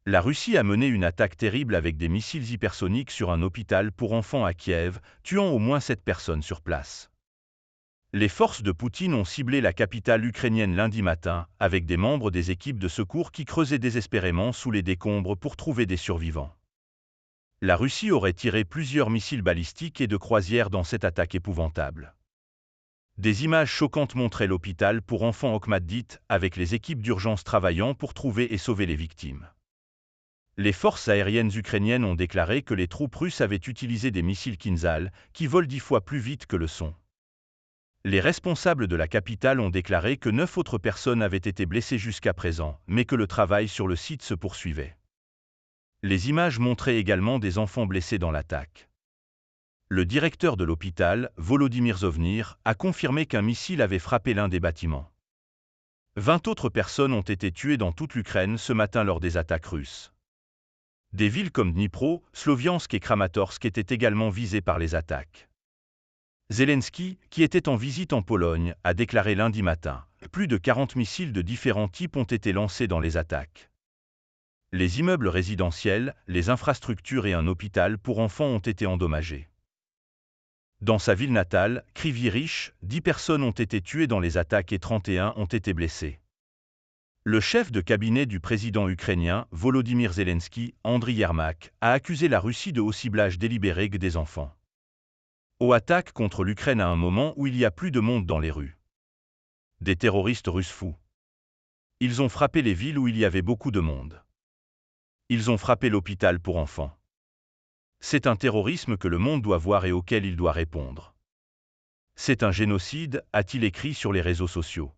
La Russie a mené une attaque terrible avec des missiles hypersoniques sur un hôpital pour enfants à Kiev, tuant au moins 7 personnes sur place. Les forces de Poutine ont ciblé la capitale ukrainienne lundi matin, avec des membres des équipes de secours qui creusaient désespérément sous les décombres pour trouver des survivants. La Russie aurait tiré plusieurs missiles balistiques et de croisière dans cette attaque épouvantable. Des images choquantes montraient l'hôpital pour enfants Okhmadit, avec les équipes d'urgence travaillant pour trouver et sauver les victimes. Les forces aériennes ukrainiennes ont déclaré que les troupes russes avaient utilisé des missiles Kinzhal, qui volent 10 fois plus vite que le son. Les responsables de la capitale ont déclaré que 9 autres personnes avaient été blessées jusqu'à présent, mais que le travail sur le site se poursuivait. Les images montraient également des enfants blessés dans l'attaque. Le directeur de l'hôpital, Volodymyr Zovnir, a confirmé qu'un missile avait frappé l'un des bâtiments. 20 autres personnes ont été tuées dans toute l'Ukraine ce matin lors des attaques russes. Des villes comme Dnipro, Sloviansk et Kramatorsk étaient également visées par les attaques. Zelensky, qui était en visite en Pologne, a déclaré lundi matin « Plus de 40 missiles de différents types ont été lancés dans les attaques. Les immeubles résidentiels, les infrastructures et un hôpital pour enfants ont été endommagés. » Dans sa ville natale, Kryvyi Rih, 10 personnes ont été tuées dans les attaques et 31 ont été blessées. Le chef de cabinet du président ukrainien, Volodymyr Zelensky, Andriy Yermak, a accusé la Russie de haut ciblage délibéré des enfants. Aux attaques contre l'Ukraine à un moment où il y a plus de monde dans les rues. Des terroristes russes fous. Ils ont frappé les villes où il y avait beaucoup de monde. Ils ont frappé l'hôpital pour enfants. C'est un terrorisme que le monde doit voir et auquel il doit répondre. C'est un génocide, a-t-il écrit sur les réseaux sociaux.